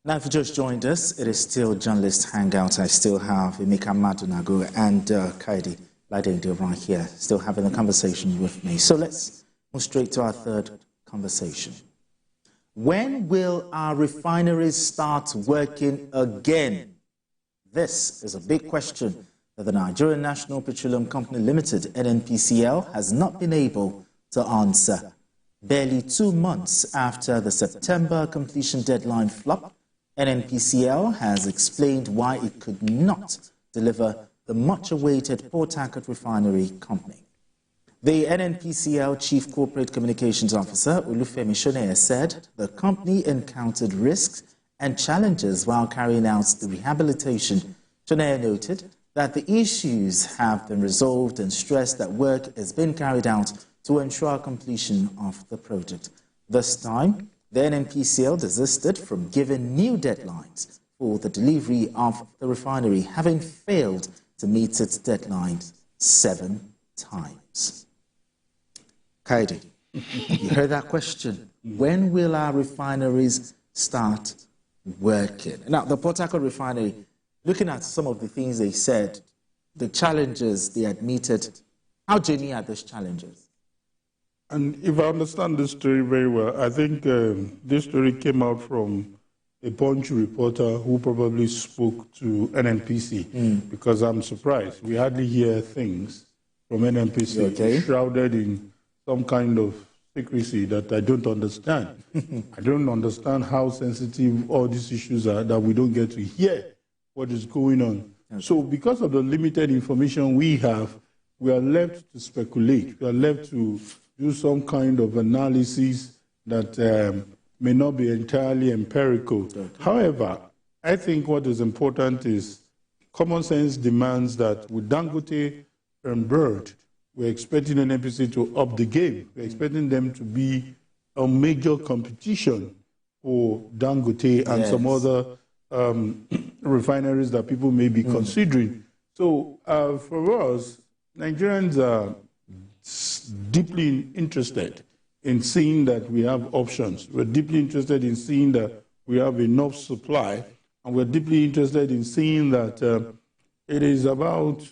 Now, if you just joined us, it is still Journalist Hangout. I still have Emeka Madunago and Kaidi Ladende right here, still having a conversation with me. So let's move straight to our third conversation. When will our refineries start working again? This is a big question that the Nigerian National Petroleum Company Limited, NNPCL, has not been able to answer. Barely 2 months after the September completion deadline flopped, NNPCL has explained why it could not deliver the much-awaited Port-Harcourt Refinery company. The NNPCL Chief Corporate Communications Officer, Olufemi Shoneye, said the company encountered risks and challenges while carrying out the rehabilitation. Shoneye noted that the issues have been resolved and stressed that work is being carried out to ensure completion of the project. This time, the NNPCL desisted from giving new deadlines for the delivery of the refinery, having failed to meet its deadlines 7 times. Kaidi, you heard that question. When will our refineries start working? Now, the Port-Harcourt Refinery, looking at some of the things they said, the challenges they admitted, how genuine are those challenges? And if I understand this story very well, I think this story came out from a Punch reporter who probably spoke to NNPC, because I'm surprised. We hardly hear things from NNPC shrouded in some kind of secrecy that I don't understand. I don't understand how sensitive all these issues are that we don't get to hear what is going on. Okay. So because of the limited information we have, we are left to speculate. We are left to do some kind of analysis that may not be entirely empirical. Okay. However, I think what is important is common sense demands that with Dangote and Bird, we're expecting NNPC to up the game. We're expecting them to be a major competition for Dangote and some other refineries that people may be considering. So for us, Nigerians are deeply interested in seeing that we have options. We're deeply interested in seeing that we have enough supply, and we're deeply interested in seeing that it is about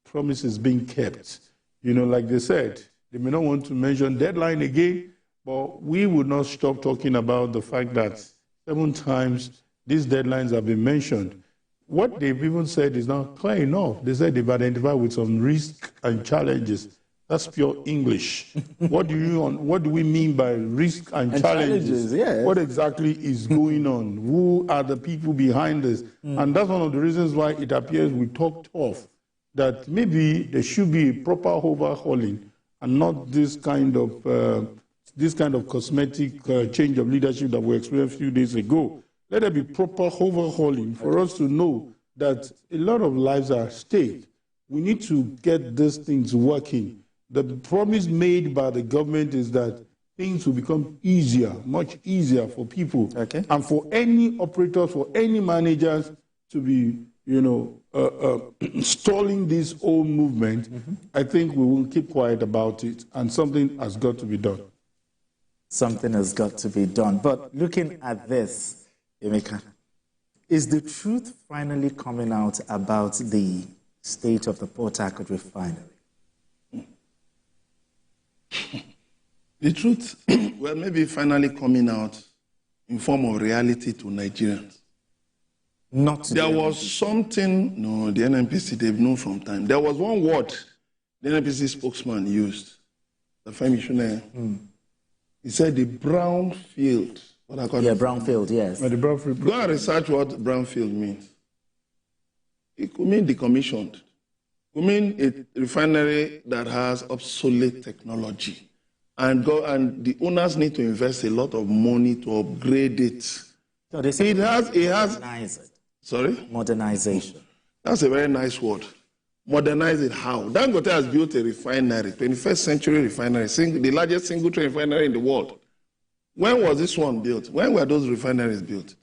promises being kept. You know, like they said, they may not want to mention deadline again, but we would not stop talking about the fact that 7 times these deadlines have been mentioned. What they've even said is not clear enough. They said they've identified with some risks and challenges. That's pure English. What do we mean by risk and challenges? Yes. What exactly is going on? Who are the people behind this? And that's one of the reasons why it appears we talk tough, that maybe there should be a proper overhauling and not this kind of cosmetic change of leadership that we experienced a few days ago. Let there be proper overhauling for us to know that a lot of lives are at stake. We need to get these things working. The promise made by the government is that things will become easier, much easier for people, and for any operators, for any managers to be, stalling this whole movement. I think we will keep quiet about it, and something has got to be done. Something has got to be done. But looking at this, Emeka, is the truth finally coming out about the state of the Port-Harcourt Refinery? The truth, well, maybe finally coming out in form of reality to Nigerians. There was something, no, the NNPC, they've known from time. There was one word the NNPC spokesman used, the Femi Shoneye. He said the brownfield. What I call brownfield, yes. The brownfield. Go and research what brownfield means. It could mean decommissioned. It could mean a refinery that has obsolete technology. And the owners need to invest a lot of money to upgrade it. So it has Sorry? Modernization. That's a very nice word. Modernize it how? Dangote has built a refinery, 21st century refinery, the largest single-train refinery in the world. When was this one built? When were those refineries built?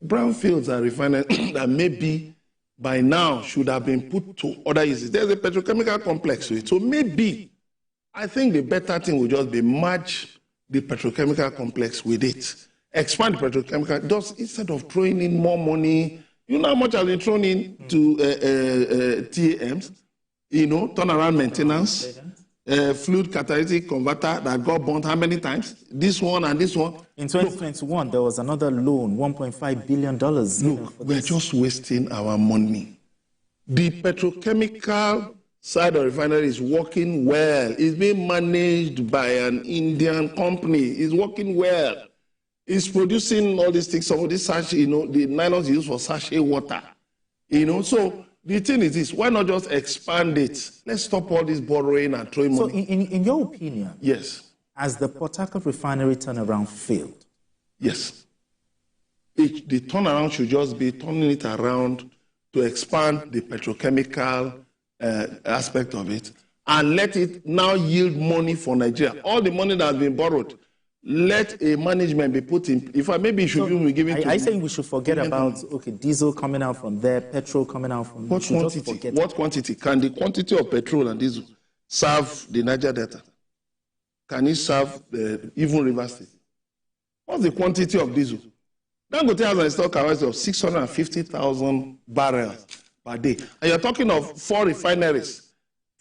Brownfields are refineries that maybe by now should have been put to other uses. There's a petrochemical complex to it. So maybe, I think the better thing would just be merge the petrochemical complex with it. expand the petrochemical, just instead of throwing in more money, you know how much has been thrown in to TAMs, you know, turnaround maintenance, fluid catalytic converter that got burnt how many times? This one and this one. In 2021, there was another loan, $1.5 billion. Look, we're just wasting our money. The petrochemical side of refinery is working well. It's being managed by an Indian company. It's working well. It's producing all these things, some of this sachet, you know, the nylons used for sachet water. You know, so the thing is this, why not just expand it? Let's stop all this borrowing and throwing money. So in your opinion, yes, has the Port-Harcourt refinery turnaround failed? Yes. The turnaround should just be turning it around to expand the petrochemical aspect of it and let it now yield money for Nigeria. All the money that has been borrowed, let a management be put in. In fact, maybe it should be given to. I think we should forget about diesel coming out from there, petrol coming out from there. What quantity? What quantity? Can the quantity of petrol and diesel serve the Niger Delta? Can it serve even River State? What's the quantity of diesel? Dangote has an installed capacity of 650,000 barrels per day. And you're talking of four refineries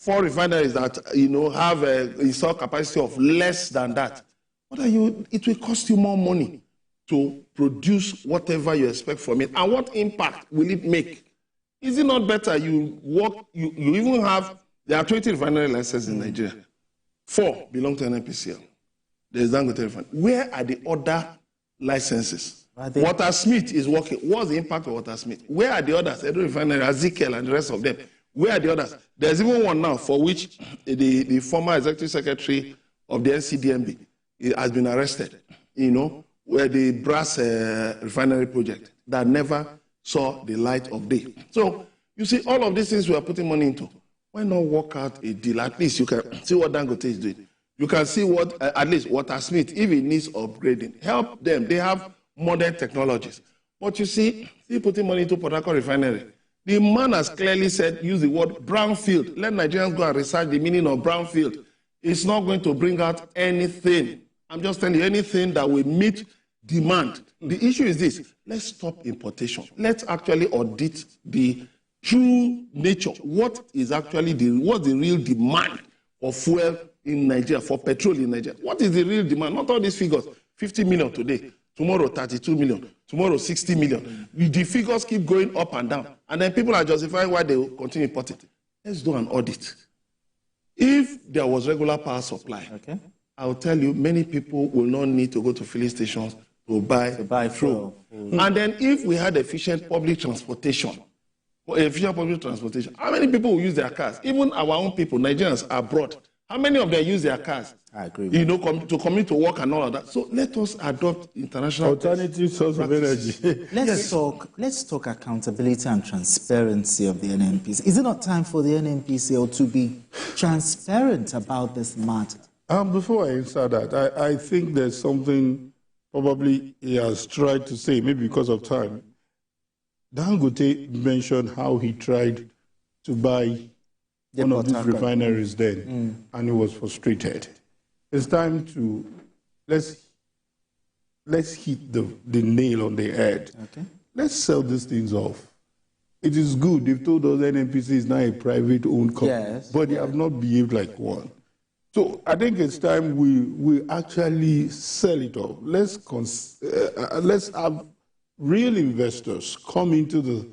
that, you know, have an installed capacity of less than that. It will cost you more money to produce whatever you expect from it. And what impact will it make? Is it not better you even have, there are 20 refinery licenses in Nigeria. 4 belong to NNPCL. There's Dangote Refinery. Where are the other licenses? Watersmith is working. What's the impact of Watersmith? Where are the others? Edo Refinery, Ezekiel, and the rest of them. Where are the others? There's even one now for which the former executive secretary of the NCDMB has been arrested, you know, where the brass refinery project that never saw the light of day. So, you see, all of these things we are putting money into. Why not work out a deal? At least you can see what Dangote is doing. You can see what, at least Watersmith, if it needs upgrading, help them. They have modern technologies. But you see, putting money into Port-Harcourt refinery. The man has clearly said, use the word brownfield. Let Nigerians go and research the meaning of brownfield. It's not going to bring out anything. I'm just telling you, anything that will meet demand. The issue is this, let's stop importation. Let's actually audit the true nature. What is actually what's the real demand for fuel in Nigeria, for petrol in Nigeria? What is the real demand? Not all these figures, 50 million today, tomorrow 32 million, tomorrow 60 million. The figures keep going up and down. And then people are justifying why they will continue importing. Let's do an audit. If there was regular power supply, I'll tell you, many people will not need to go to filling stations to buy fuel. And then if we had efficient public transportation, how many people will use their cars? Even our own people, Nigerians abroad, how many of them use their cars? I agree. You know, to commute to work and all of that. So let us adopt international alternative source of energy. Let's talk accountability and transparency of the NNPCL. Is it not time for the NNPCL to be transparent about this matter? Before I answer that, I think there's something probably he has tried to say, maybe because of time. Dangote mentioned how he tried to buy one of these refineries then, and he was frustrated. It's time to, let's hit the nail on the head. Let's sell these things off. It is good. They've told us NNPC is now a private-owned company, but they have not behaved like one. So I think it's time we actually sell it off. Let's have real investors come into the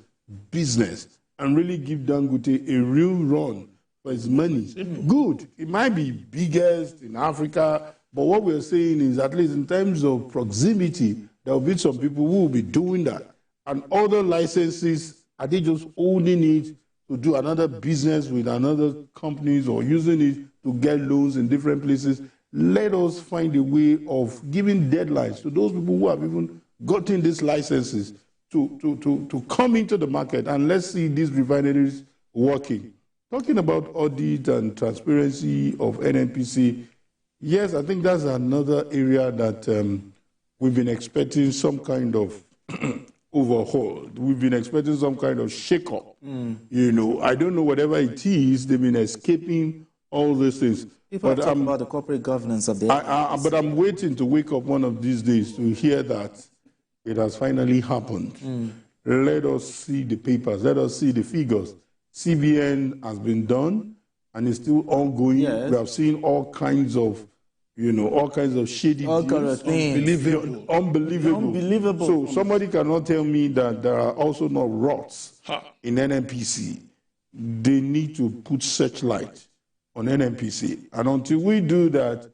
business and really give Dangote a real run for his money. Good. It might be biggest in Africa, but what we're saying is, at least in terms of proximity, there will be some people who will be doing that. And other licenses, are they just owning it to do another business with another companies or using it to get loans in different places? Let us find a way of giving deadlines to those people who have even gotten these licenses to come into the market, and let's see these refineries working. Talking about audit and transparency of NNPC, yes, I think that's another area that we've been expecting some kind of overhaul. We've been expecting some kind of shake-up. You know, I don't know, whatever it is, they've been escaping all these things. People talk about the corporate governance of the but I'm waiting to wake up one of these days to hear that it has finally happened. Let us see the papers. Let us see the figures. CBN has been done, and it's still ongoing. Yes. We have seen all kinds of, all kinds of shady deals. Unbelievable. So somebody cannot tell me that there are also no rots in NNPC. They need to put searchlight on NNPC. And until we do that,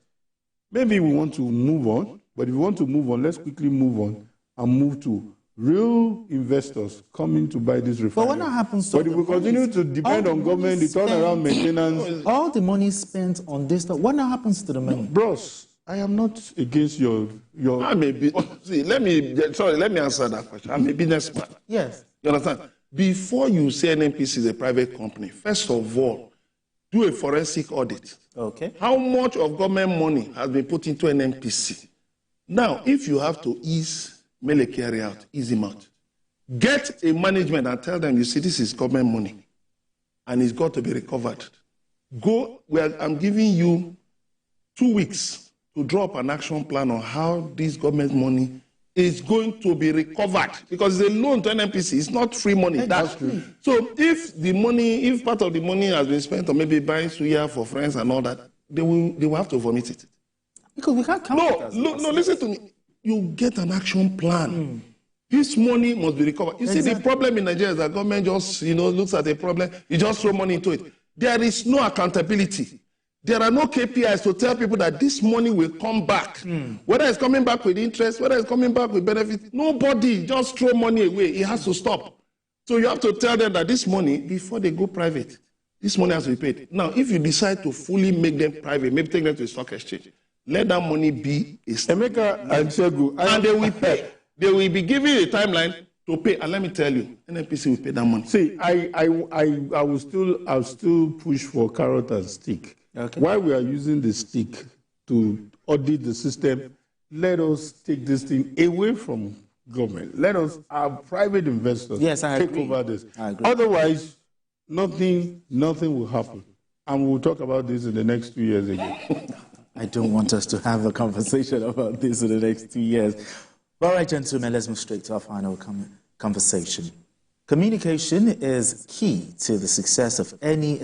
maybe we want to move on. But if we want to move on, let's quickly move on and move to real investors coming to buy this refinery. But what happens to But if we continue to depend on government, the turnaround maintenance... All the money spent on this stuff, what now happens to the money? No, bros, I am not against your... I may be... See, let me answer that question. I'm a businessman. Yes. You understand? Before you say NNPC is a private company, first of all, do a forensic audit. Okay. How much of government money has been put into NNPC? Now, if you have to ease Mele carry out, ease him out. Get a management and tell them, you see, this is government money, and it's got to be recovered. I'm giving you 2 weeks to draw up an action plan on how this government money is going to be recovered, because it's a loan to NNPC. It's not free money. That's true. So if part of the money has been spent on maybe buying suya for friends and all that, they will have to vomit it. Because we can't count it. No, listen to me. You get an action plan. This money must be recovered. You see, the problem in Nigeria is that government just, looks at a problem, you just throw money into it. There is no accountability. There are no KPIs to tell people that this money will come back. Whether it's coming back with interest, whether it's coming back with benefit, nobody just throw money away. It has to stop. So you have to tell them that this money, before they go private, this money has to be paid. Now, if you decide to fully make them private, maybe take them to a stock exchange, let that money be a stock. Emeka and Shegu. And they will pay. They will be given a timeline to pay. And let me tell you, NNPC will pay that money. See, I'll still push for carrot and stick. Okay. While we are using the stick to audit the system, let us take this thing away from government. Let us have private investors take over this. Otherwise, nothing will happen. And we'll talk about this in the next 2 years again. I don't want us to have a conversation about this in the next 2 years. All right, gentlemen, let's move straight to our final conversation. Communication is key to the success of any